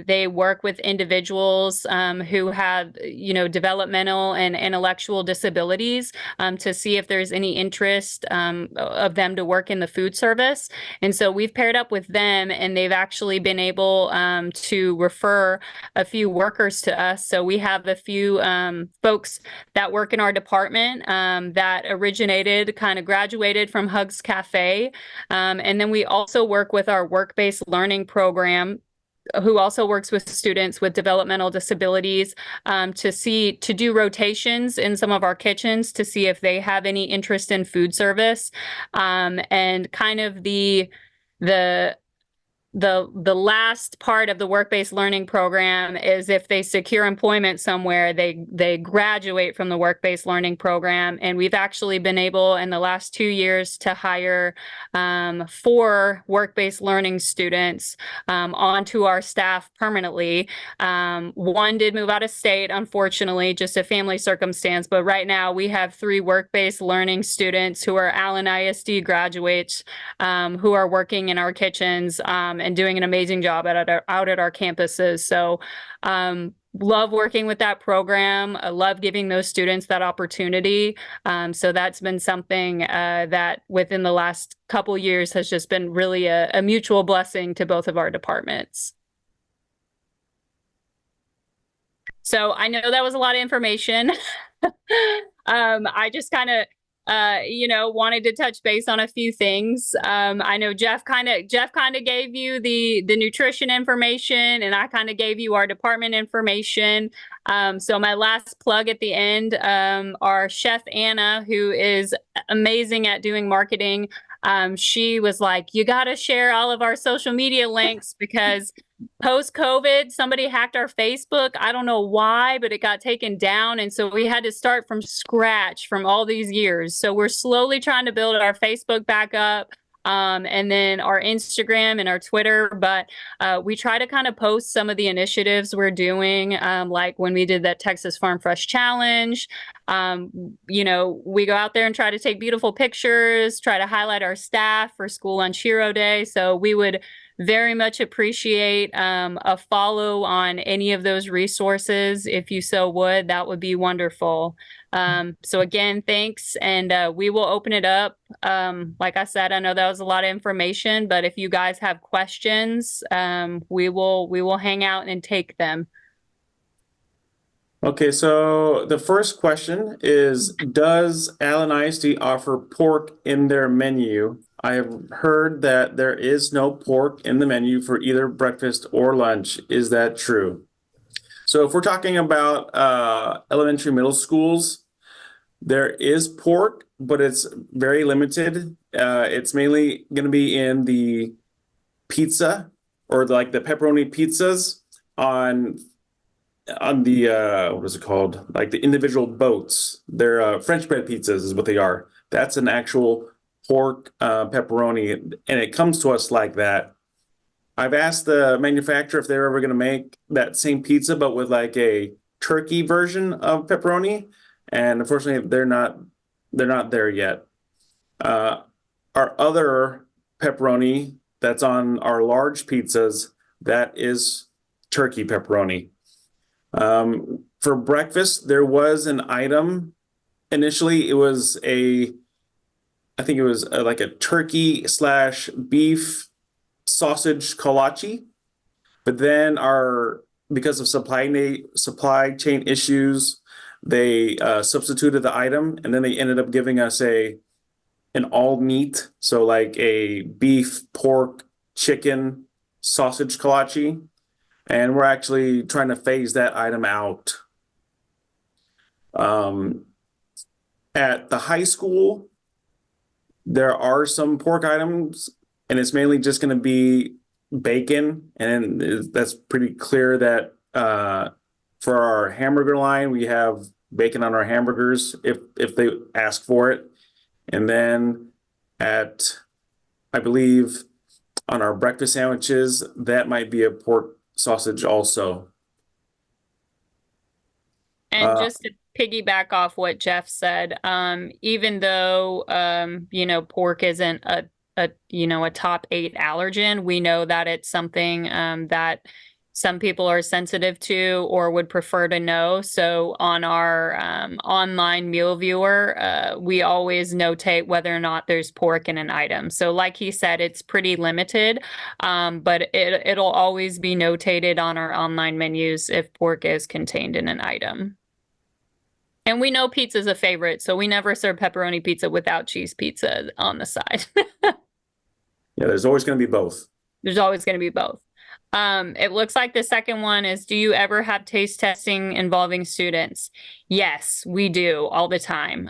They work with individuals who have, you know, developmental and intellectual disabilities to see if there's any interest of them to work in the food service. And so we've paired up with them, and they've actually been able to refer a few workers to us. So we have a few folks that work in our department that originated, kind of graduated from Hugs Cafe. And then we also work with our work-based learning program, who also works with students with developmental disabilities to do rotations in some of our kitchens to see if they have any interest in food service. And kind of the last part of the work-based learning program is if they secure employment somewhere, they graduate from the work-based learning program. And we've actually been able in the last 2 years to hire 4 work-based learning students onto our staff permanently. One did move out of state, unfortunately, just a family circumstance. But right now we have 3 work-based learning students who are Allen ISD graduates who are working in our kitchens and doing an amazing job out at our campuses. So love working with that program. I love giving those students that opportunity. So that's been something that within the last couple years has just been really a mutual blessing to both of our departments. So I know that was a lot of information. I just kind of you know, wanted to touch base on a few things. I know Jeff kind of gave you the nutrition information, and I kind of gave you our department information. So my last plug at the end, our chef Anna, who is amazing at doing marketing. She was like, you got to share all of our social media links because post-COVID, somebody hacked our Facebook. I don't know why, but it got taken down. And so we had to start from scratch from all these years. So we're slowly trying to build our Facebook back up. And then our Instagram and our Twitter, but we try to kind of post some of the initiatives we're doing, like when we did that Texas Farm Fresh Challenge. You know, we go out there and try to take beautiful pictures, try to highlight our staff for School Lunch Hero Day. So we would very much appreciate a follow on any of those resources. If you so would, that would be wonderful. So again, thanks. And we will open it up. Like I said, I know that was a lot of information, but if you guys have questions, we will hang out and take them. Okay, so the first question is, does Allen ISD offer pork in their menu? I have heard that there is no pork in the menu for either breakfast or lunch. Is that true? So if we're talking about elementary, middle schools, there is pork, but it's very limited. It's mainly going to be in the pizza or like the pepperoni pizzas on the what is it called? Like the individual boats. They're French bread pizzas is what they are. That's an actual pork pepperoni, and it comes to us like that. I've asked the manufacturer if they're ever going to make that same pizza, but with like a turkey version of pepperoni, and unfortunately, they're not there yet. Our other pepperoni that's on our large pizzas, that is turkey pepperoni. For breakfast, there was an item. Initially, it was a I think it was like a turkey slash beef sausage kolache. But then because of supply chain issues, they substituted the item, and then they ended up giving us an all meat, so like a beef, pork, chicken, sausage kolache, and we're actually trying to phase that item out. At the high school, there are some pork items, and it's mainly just going to be bacon, and that's pretty clear that for our hamburger line, we have bacon on our hamburgers if they ask for it. And then I believe on our breakfast sandwiches, that might be a pork sausage also. And just to piggyback off what Jeff said, even though pork isn't a top 8 allergen, we know that it's something that some people are sensitive to or would prefer to know. So on our online meal viewer, we always notate whether or not there's pork in an item. So like he said, it's pretty limited, but it'll always be notated on our online menus if pork is contained in an item. And we know pizza's a favorite, so we never serve pepperoni pizza without cheese pizza on the side. Yeah, there's always going to be both. There's always going to be both. It looks like the second one is, do you ever have taste testing involving students? Yes, we do all the time.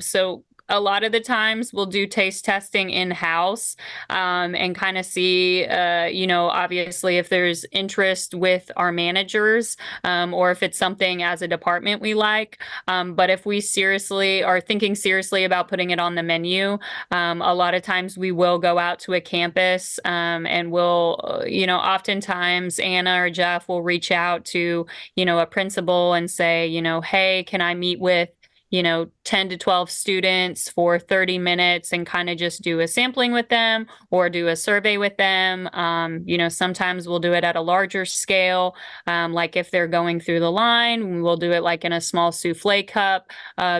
So a lot of the times we'll do taste testing in-house and kind of see, obviously if there's interest with our managers or if it's something as a department we like. But if we seriously are thinking seriously about putting it on the menu, a lot of times we will go out to a campus and we'll, oftentimes Anna or Jeff will reach out to, a principal and say, hey, can I meet with 10 to 12 students for 30 minutes and kind of just do a sampling with them or do a survey with them. Sometimes we'll do it at a larger scale. Like if they're going through the line, we'll do it like in a small souffle cup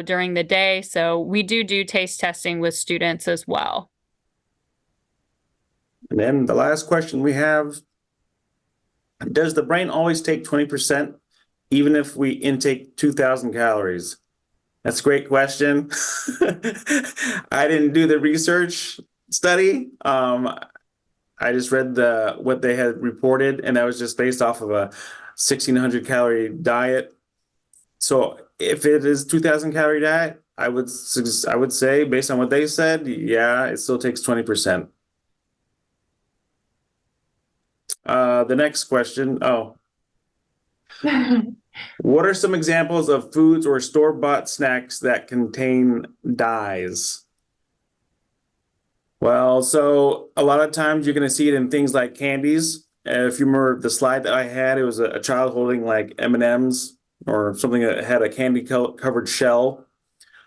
during the day. So we do taste testing with students as well. And then the last question we have, does the brain always take 20% even if we intake 2,000 calories? That's a great question. I didn't do the research study. I just read what they had reported, and that was just based off of a 1,600 calorie diet. So if it is 2,000 calorie diet, I would say, based on what they said, yeah, it still takes 20%. The next question. What are some examples of foods or store-bought snacks that contain dyes? Well, so a lot of times you're going to see it in things like candies. If you remember the slide that I had, it was a child holding like M&Ms or something that had a candy-covered shell.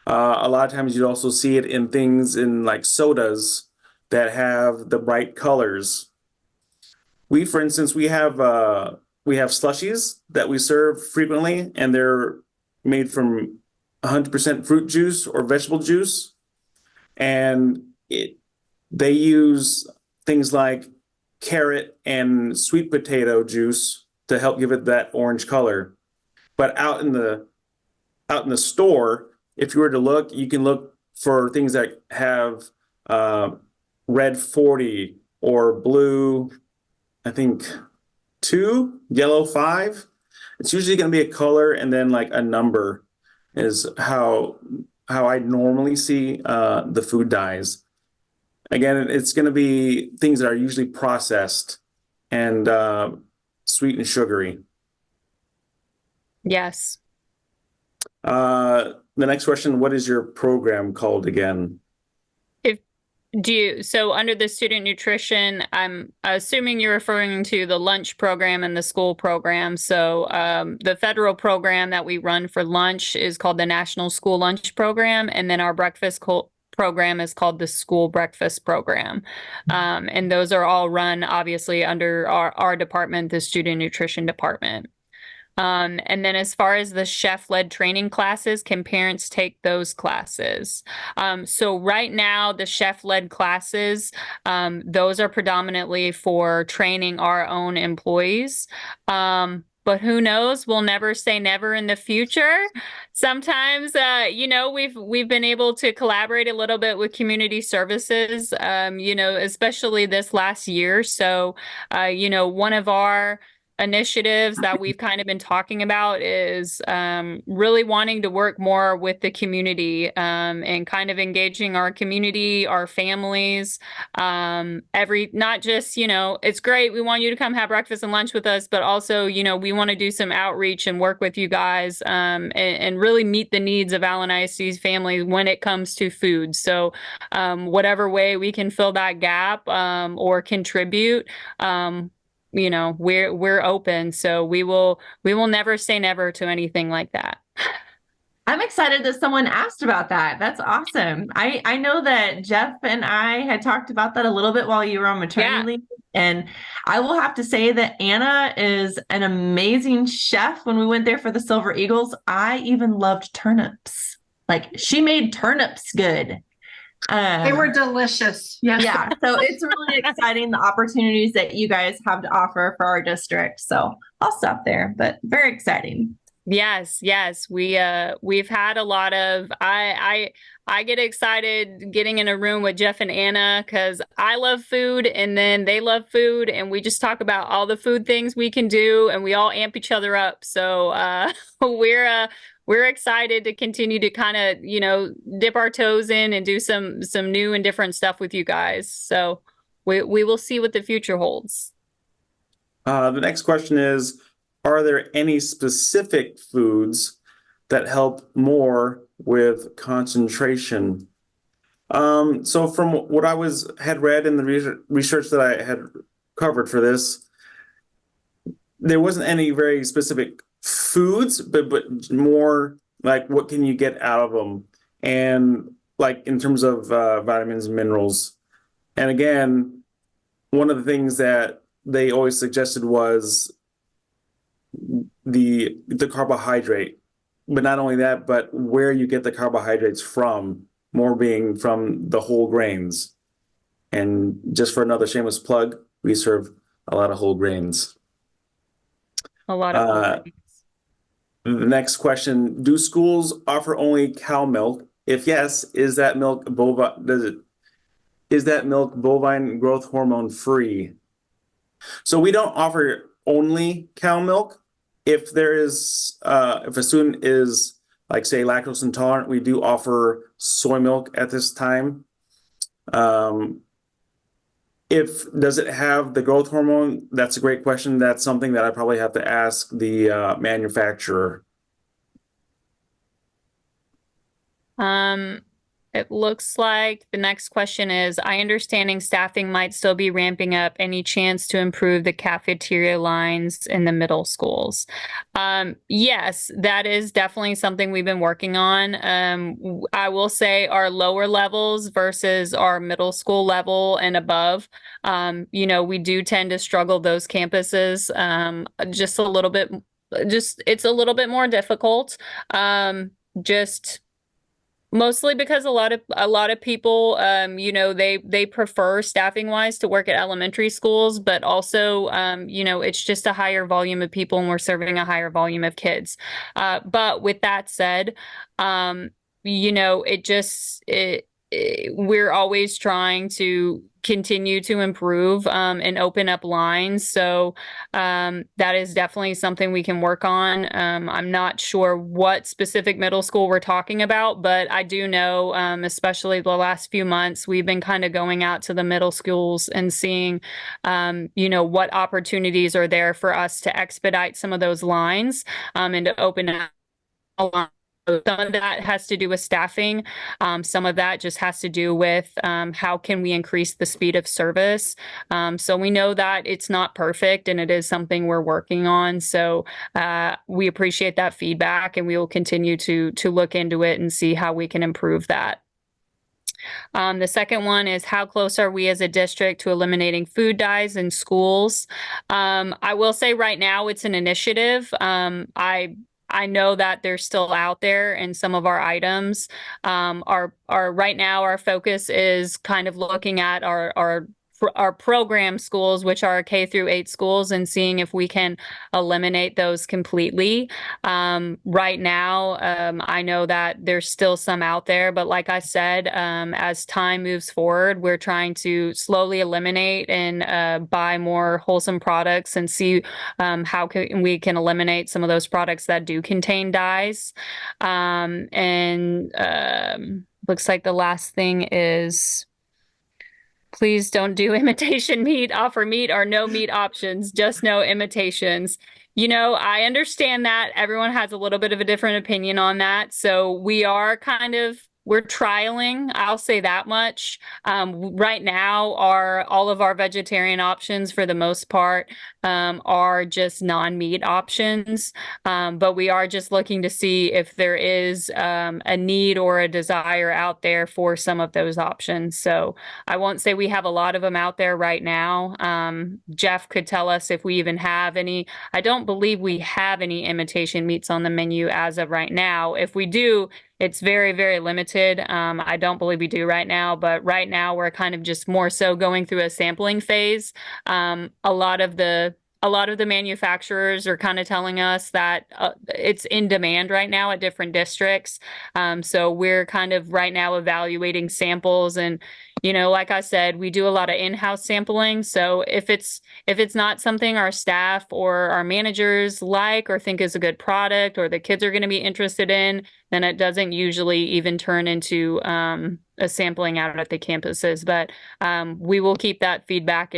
A lot of times you'd also see it in things in like sodas that have the bright colors. For instance, we have slushies that we serve frequently, and they're made from 100% fruit juice or vegetable juice. And they use things like carrot and sweet potato juice to help give it that orange color. But out in the store, if you were to look, you can look for things that have red 40 or blue, I think 2, yellow 5. It's usually going to be a color and then like a number is how I normally see the food dyes. Again, it's going to be things that are usually processed and sweet and sugary. Yes. The next question, what is your program called again? So under the student nutrition, I'm assuming you're referring to the lunch program and the school program. So the federal program that we run for lunch is called the National School Lunch Program. And then our breakfast program is called the School Breakfast Program. And those are all run obviously under our department, the Student Nutrition Department. And then as far as the chef-led training classes, can parents take those classes? So right now, the chef-led classes, those are predominantly for training our own employees. But who knows? We'll never say never in the future. Sometimes, we've been able to collaborate a little bit with community services, especially this last year. So, one of our initiatives that we've kind of been talking about is really wanting to work more with the community and kind of engaging our community, our families, not just, it's great. We want you to come have breakfast and lunch with us, but also, we want to do some outreach and work with you guys and really meet the needs of Allen ISD's families when it comes to food. So whatever way we can fill that gap or contribute, we're open, so we will never say never to anything like that. I'm excited that someone asked about that. That's awesome. I know that Jeff and I had talked about that a little bit while you were on maternity leave. And I will have to say that Anna is an amazing chef. When we went there for the Silver Eagles, I even loved turnips. Like, she made turnips good. They were delicious. Yes. Yeah. So it's really exciting, the opportunities that you guys have to offer for our district. So I'll stop there, but very exciting. Yes. We've had a lot of, I get excited getting in a room with Jeff and Anna because I love food and then they love food, and we just talk about all the food things we can do and we all amp each other up. So we're excited to continue to kind of, dip our toes in and do some new and different stuff with you guys. So we will see what the future holds. The next question is, are there any specific foods that help more with concentration? So from what I had read in the research that I had covered for this, there wasn't any very specific foods, but more like what can you get out of them, and like in terms of vitamins and minerals. And again, one of the things that they always suggested was the carbohydrate, but not only that, but where you get the carbohydrates from, more being from the whole grains. And just for another shameless plug, we serve a lot of whole grains. A lot of The next question, do schools offer only cow milk? If yes, is that milk bovine growth hormone free? So we don't offer only cow milk. If if a student is, like, say, lactose intolerant, we do offer soy milk at this time. Does it have the growth hormone? That's a great question. That's something that I probably have to ask the manufacturer. It looks like the next question is, I understanding staffing might still be ramping up. Any chance to improve the cafeteria lines in the middle schools? Yes, that is definitely something we've been working on. I will say our lower levels versus our middle school level and above, we do tend to struggle those campuses just a little bit. It's a little bit more difficult. Mostly because a lot of people, they prefer staffing wise to work at elementary schools, but also, it's just a higher volume of people and we're serving a higher volume of kids. But with that said, we're always trying to continue to improve and open up lines. So that is definitely something we can work on. I'm not sure what specific middle school we're talking about, but I do know, especially the last few months, we've been kind of going out to the middle schools and seeing, what opportunities are there for us to expedite some of those lines and to open up a line. Some of that has to do with staffing. Some of that just has to do with how can we increase the speed of service. So we know that it's not perfect and it is something we're working on. So we appreciate that feedback and we will continue to look into it and see how we can improve that. The second one is how close are we as a district to eliminating food dyes in schools? I will say right now it's an initiative. I know that they're still out there and some of our items. Our right now our focus is kind of looking at our program schools, which are K through 8 schools, and seeing if we can eliminate those completely. Right now, I know that there's still some out there, but like I said, as time moves forward, we're trying to slowly eliminate and buy more wholesome products and see how we can eliminate some of those products that do contain dyes. Looks like the last thing is, please don't do imitation meat. Offer meat or no meat options, just no imitations. You know, I understand that everyone has a little bit of a different opinion on that. So we're trialing, I'll say that much. Right now, all of our vegetarian options, for the most part, are just non-meat options. But we are just looking to see if there is a need or a desire out there for some of those options. So I won't say we have a lot of them out there right now. Jeff could tell us if we even have any. I don't believe we have any imitation meats on the menu as of right now. If we do, it's very, very limited. I don't believe we do right now, but right now we're kind of just more so going through a sampling phase. A lot of the manufacturers are kind of telling us that it's in demand right now at different districts. So we're kind of right now evaluating samples, and you know, like I said, we do a lot of in-house sampling. So if it's not something our staff or our managers like or think is a good product or the kids are going to be interested in, then it doesn't usually even turn into a sampling out at the campuses. But we will keep that feedback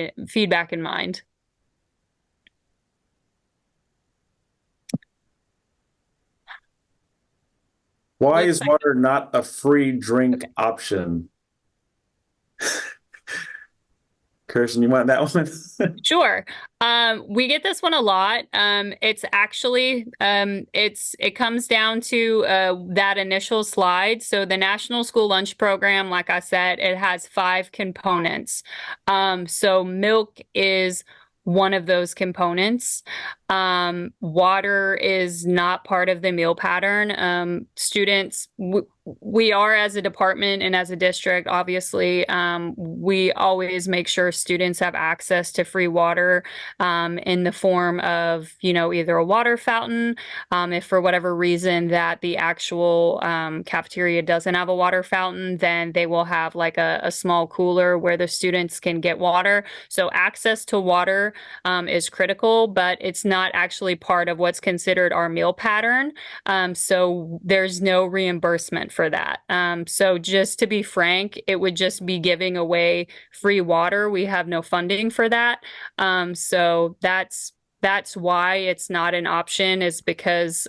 in mind. Why Looks is like- water not a free drink Okay. option? Kirsten, you want that one? Sure. We get this one a lot. It's actually, it comes down to that initial slide. So the National School Lunch Program, like I said, it has 5 components. So milk is one of those components. Water is not part of the meal pattern. Students, we are, as a department and as a district, obviously, we always make sure students have access to free water in the form of, you know, either a water fountain, if for whatever reason that the actual cafeteria doesn't have a water fountain, then they will have like a small cooler where the students can get water. So access to water is critical, but it's not actually part of what's considered our meal pattern. So there's no reimbursement for that. So just to be frank, it would just be giving away free water. We have no funding for that. So that's why it's not an option, is because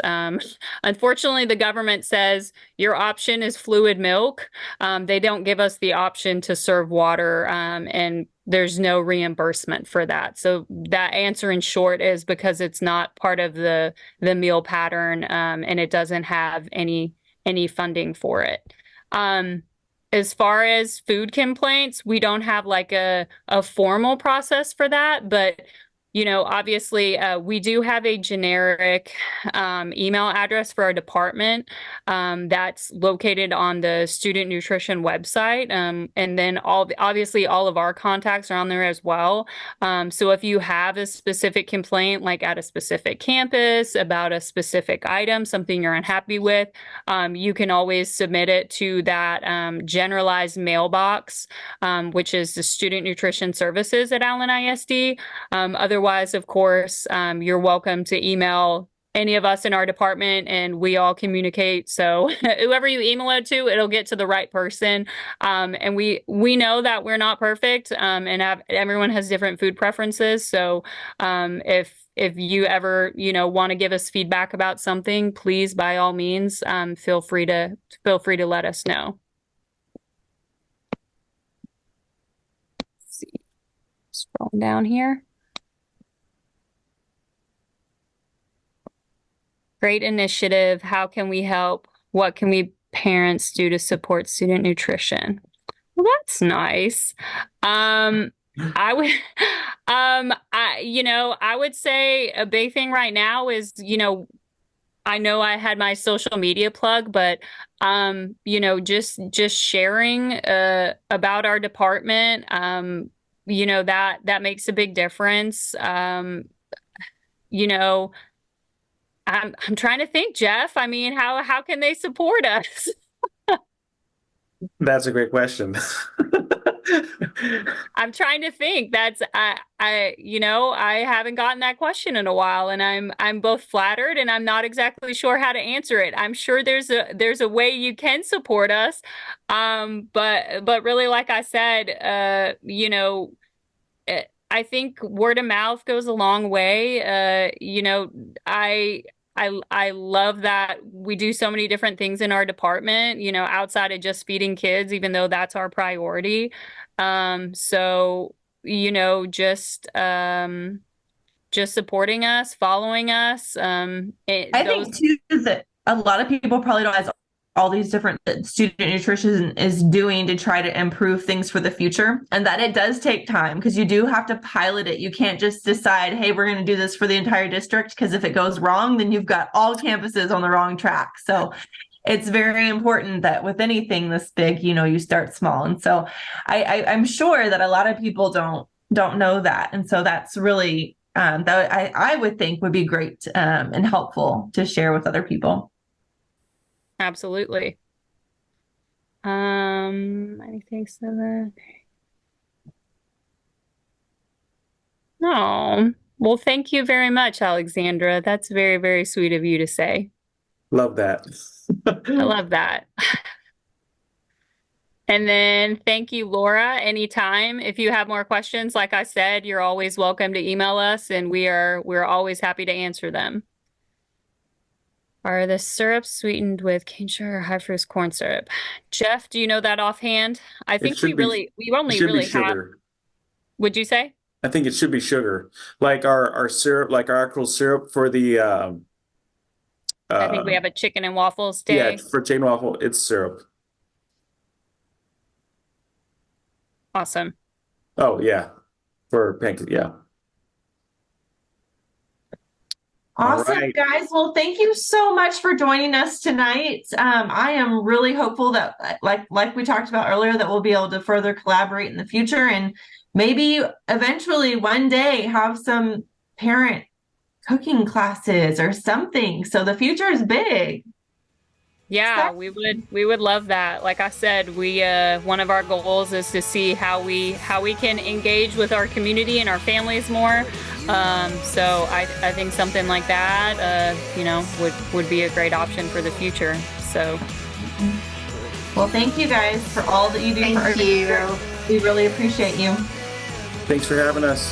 unfortunately the government says your option is fluid milk. They don't give us the option to serve water, and there's no reimbursement for that. So that answer in short is because it's not part of the meal pattern, and it doesn't have any funding for it. As far as food complaints, we don't have like a formal process for that, but you know, obviously, we do have a generic email address for our department that's located on the student nutrition website. And then obviously all of our contacts are on there as well. So if you have a specific complaint, like at a specific campus about a specific item, something you're unhappy with, you can always submit it to that generalized mailbox, which is the Student Nutrition Services at Allen ISD. Otherwise, of course, you're welcome to email any of us in our department, and we all communicate. So whoever you email it to, it'll get to the right person. And we know that we're not perfect, and everyone has different food preferences. So if you ever, you know, want to give us feedback about something, please, by all means, feel free to let us know. Let's see. Scrolling down here. Great initiative. How can we help? What can we parents do to support student nutrition? Well, that's nice. I would, I would say a big thing right now is, I know I had my social media plug, but, just sharing, about our department, that makes a big difference. You know, I'm trying to think, Jeff. I mean, how can they support us? That's a great question. I'm trying to think. I haven't gotten that question in a while, and I'm both flattered and I'm not exactly sure how to answer it. I'm sure there's a way you can support us, but really, like I said, I think word of mouth goes a long way. I love that we do so many different things in our department, outside of just feeding kids, even though that's our priority. So, just supporting us, following us. I think too that a lot of people probably don't realize all these different that student nutrition is doing to try to improve things for the future, and that it does take time because you do have to pilot it. You can't just decide, hey, we're going to do this for the entire district, because if it goes wrong, then you've got all campuses on the wrong track. So it's very important that with anything this big, you start small. And so I'm sure that a lot of people don't know that. And so that's really that I would think would be great and helpful to share with other people. Absolutely. Anything so that. No. Well, thank you very much, Alexandra. That's very, very sweet of you to say. Love that. I love that. And then thank you, Laura. Anytime. If you have more questions, like I said, you're always welcome to email us, and we're always happy to answer them. Are the syrups sweetened with cane sugar or high fructose corn syrup? Jeff, do you know that offhand? I think we only really have. Would you say? I think it should be sugar, like our syrup, like our actual syrup for the. I think we have a chicken and waffles day. Yeah, for chicken waffle, it's syrup. Awesome. Oh yeah, for pancake, yeah. Awesome, right. guys. Well, thank you so much for joining us tonight. I am really hopeful that, like we talked about earlier, that we'll be able to further collaborate in the future, and maybe eventually one day have some parent cooking classes or something. So the future is big. Yeah, we would love that. Like I said, one of our goals is to see how we can engage with our community and our families more. So I think something like that, would be a great option for the future. So, well, thank you guys for all that you do. Thank you. We really appreciate you. Thanks for having us.